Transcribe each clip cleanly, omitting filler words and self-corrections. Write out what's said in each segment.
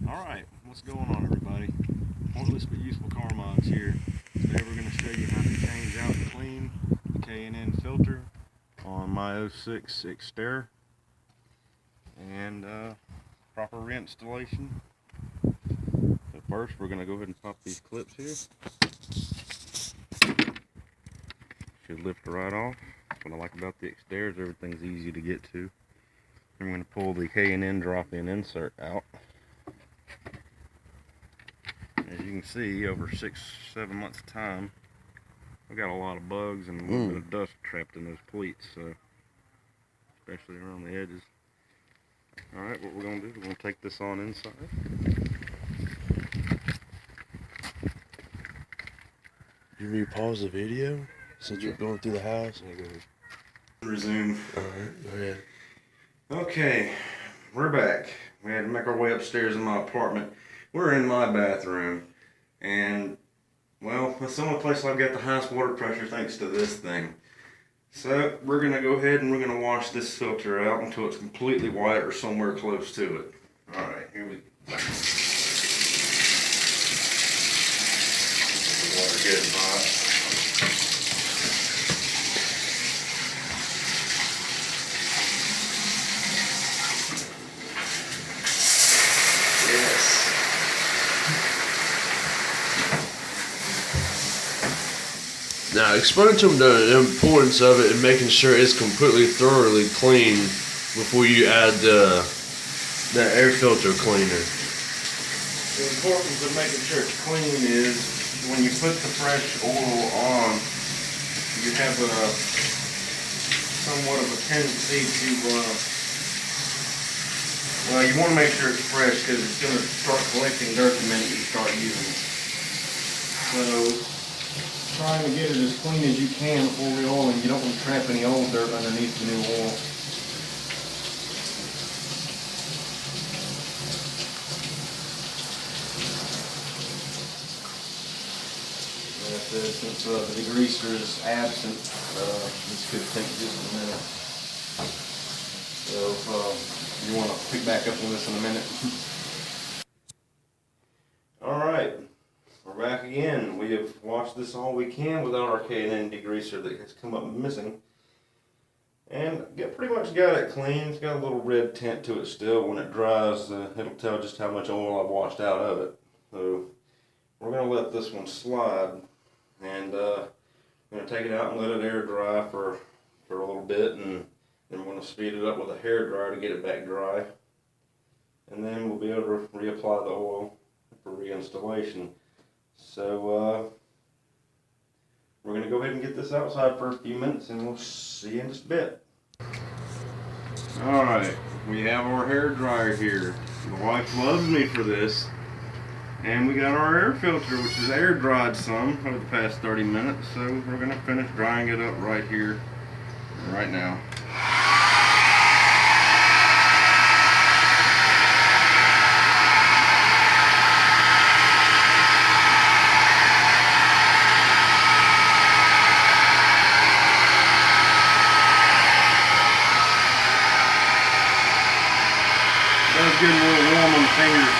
Alright, what's going on, everybody? Pointless but useful car mods here. Today we're going to show you how to change out and clean the K&N filter on my 06 Xterra and proper reinstallation. So first we're going to go ahead and pop these clips here. Should lift right off. What I like about the Xterra is everything's easy to get to. I'm going to pull the K&N drop-in insert out. As you can see, over 6-7 months time, I've got a lot of bugs and a little bit of dust trapped in those pleats, so especially around the edges. Alright, what we're going to do is we're going to take this on inside. You need to pause the video since you're going through the house? Yeah, go ahead. Resume. Alright, go ahead. Okay, we're back. We had to make our way upstairs in my apartment. We're in my bathroom, and well, it's the only place I've got the highest water pressure thanks to this thing. So we're going to go ahead and we're going to wash this filter out until it's completely white or somewhere close to it. Alright, here we go. The water getting hot. Now, explain to them the importance of it and making sure it's completely thoroughly clean before you add the air filter cleaner. The importance of making sure it's clean is when you put the fresh oil on, you have somewhat of a tendency to, well, you want to make sure it's fresh because it's going to start collecting dirt the minute you start using it. So, trying to get it as clean as you can before re-oiling. You don't want to trap any old dirt underneath the new oil. Since the degreaser is absent, this could take just a minute. So you want to pick back up on this in a minute. Alright, we're back again. We have washed this all we can without our K&N degreaser that has come up missing. And pretty much got it clean. It's got a little red tint to it still. When it dries, it'll tell just how much oil I've washed out of it. So we're going to let this one slide. And I'm going to take it out and let it air dry for a little bit, and then we're going to speed it up with a hair dryer to get it back dry. And then we'll be able to reapply the oil for reinstallation. So we're going to go ahead and get this outside for a few minutes, and we'll see you in just a bit. Alright, we have our hair dryer here. My wife loves me for this. And we got our air filter, which is air dried some over the past 30 minutes, so we're going to finish drying it up right here, right now. It does get a little warm on the fingers.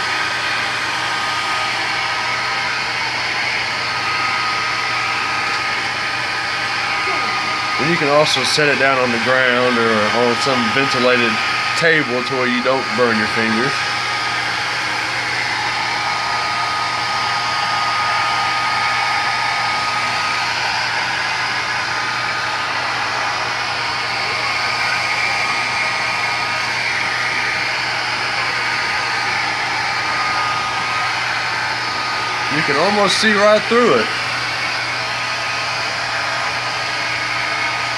And you can also set it down on the ground or on some ventilated table to where you don't burn your fingers. You can almost see right through it.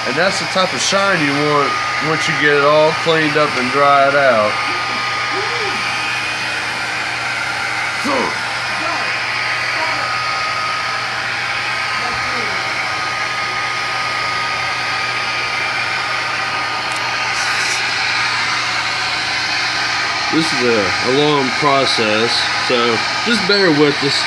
And that's the type of shine you want once you get it all cleaned up and dried out. This is a long process, so just bear with us.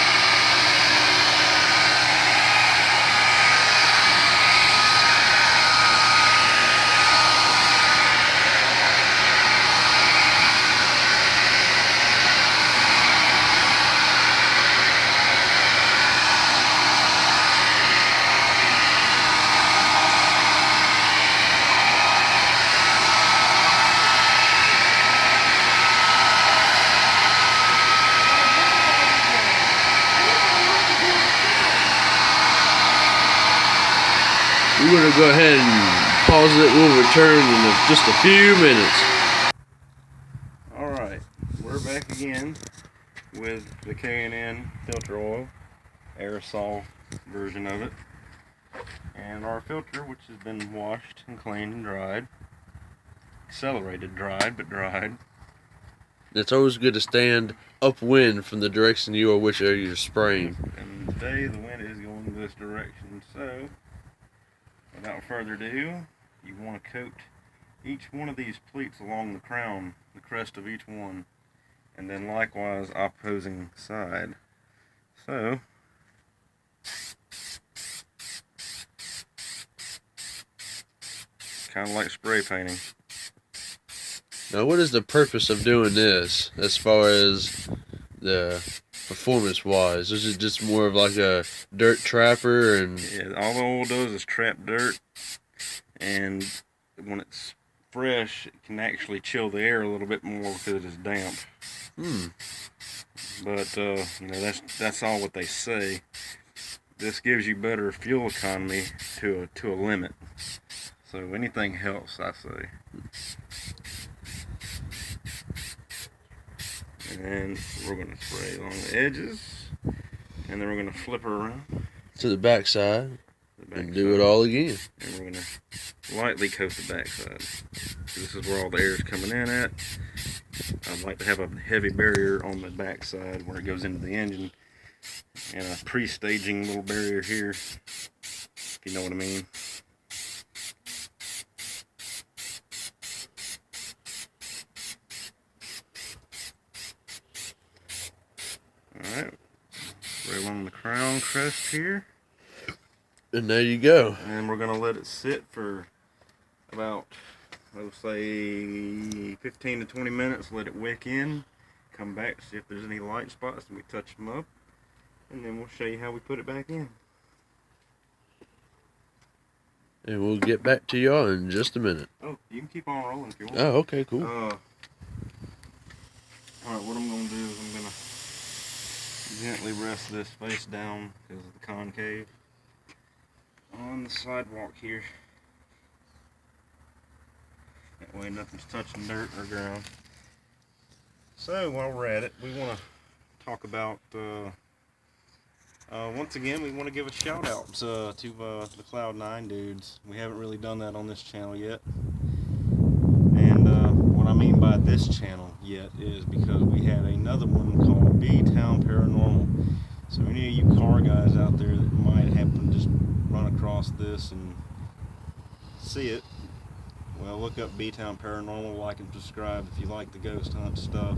going to go ahead and pause it. We'll return in just a few minutes. Alright, we're back again with the K&N filter oil, aerosol version of it. And our filter, which has been washed and cleaned and dried. Accelerated dried, but dried. It's always good to stand upwind from the direction you or which area you're spraying. And today the wind is going this direction, so without further ado, you want to coat each one of these pleats along the crown, the crest of each one, and then likewise opposing side. So kind of like spray painting. Now, what is the purpose of doing this as far as the performance-wise? Is it just more of like a dirt trapper? And Yeah, all the oil does is trap dirt, and when it's fresh, it can actually chill the air a little bit more because it is damp. But you know, that's all what they say. This gives you better fuel economy to a limit. So anything helps, I say. And we're going to spray along the edges, and then we're going to flip her around to the backside and do it all again. And we're going to lightly coat the backside. This is where all the air is coming in at. I'd like to have a heavy barrier on the backside where it goes into the engine, and a pre-staging little barrier here, if you know what I mean. Alright, right along the crown crest here. And there you go. And we're going to let it sit for about, let's say, 15 to 20 minutes. Let it wick in. Come back, see if there's any light spots, and we touch them up. And then we'll show you how we put it back in. And we'll get back to y'all in just a minute. Oh, you can keep on rolling if you want. Oh, okay, cool. Alright, what I'm going to do is I'm going to gently rest this face down because of the concave on the sidewalk here. That way nothing's touching dirt or ground. So while we're at it, we want to talk about, once again, we want to give a shout out to the Cloud9 dudes. We haven't really done that on this channel yet. And what I mean by this channel yet is because we have another one called B-Town Paranormal. So any of you car guys out there that might happen to just run across this and see it, well, look up B-Town Paranormal, like and subscribe if you like the ghost hunt stuff.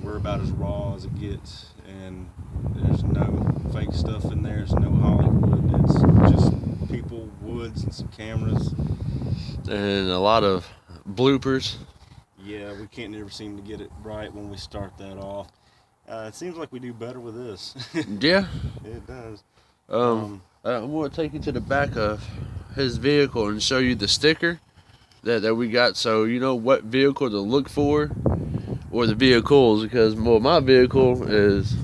We're about as raw as it gets, and there's no fake stuff in there. There's no Hollywood. It's just people, woods, and some cameras. And a lot of bloopers. Yeah, we can't never seem to get it right when we start that off. It seems like we do better with this. Yeah. It does. I'm going to take you to the back of his vehicle and show you the sticker that we got, so you know what vehicle to look for, or the vehicles, because well, my vehicle is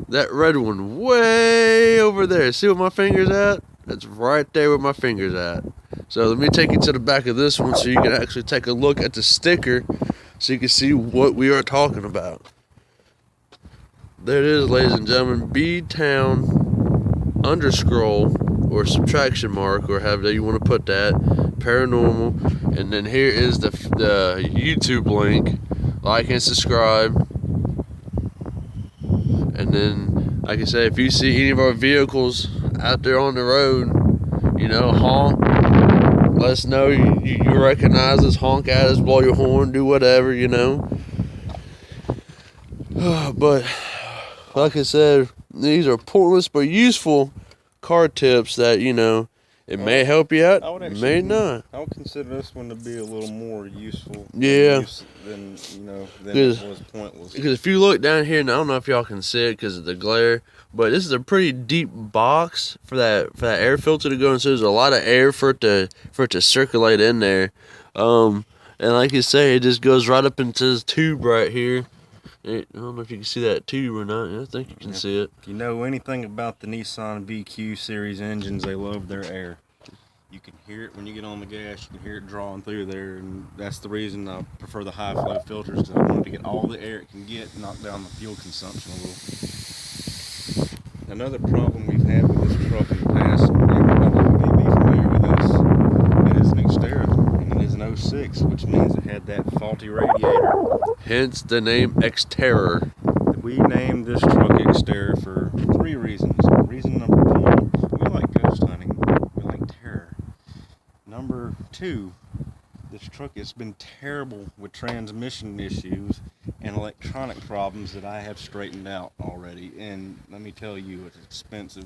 that red one way over there. See where my finger's at? That's right there where my finger's at. So let me take you to the back of this one so you can actually take a look at the sticker so you can see what we are talking about. There it is, ladies and gentlemen. B-Town underscroll or subtraction mark, or however you want to put that, paranormal. And then here is the YouTube link. Like and subscribe. And then, like I say, if you see any of our vehicles out there on the road, you know, honk. Let us know you recognize us, honk at us, blow your horn, do whatever, you know. But, like I said, these are pointless but useful car tips that, you know, it may help you out, it may not. I would consider this one to be a little more useful than it was pointless. Because if you look down here, and I don't know if y'all can see it because of the glare, but this is a pretty deep box for that air filter to go in. So there's a lot of air for it to circulate in there. And like you say, it just goes right up into this tube right here. I don't know if you can see that tube or not. I think you can see it. If you know anything about the Nissan VQ series engines, they love their air. You can hear it when you get on the gas. You can hear it drawing through there, and that's the reason I prefer the high flow filters, because I want it to get all the air it can get and knock down the fuel consumption a little. Another problem we've had with this truck in the past, everybody may be familiar with this, it is an Xterra, and it is an 06, which means it had that faulty radiator. Hence the name Xterra. We named this truck Xterra for 3 reasons. Reason number 1, we like ghost hunting. We like terror. Number 2, this truck has been terrible with transmission issues and electronic problems that I have straightened out already. And let me tell you, it's expensive.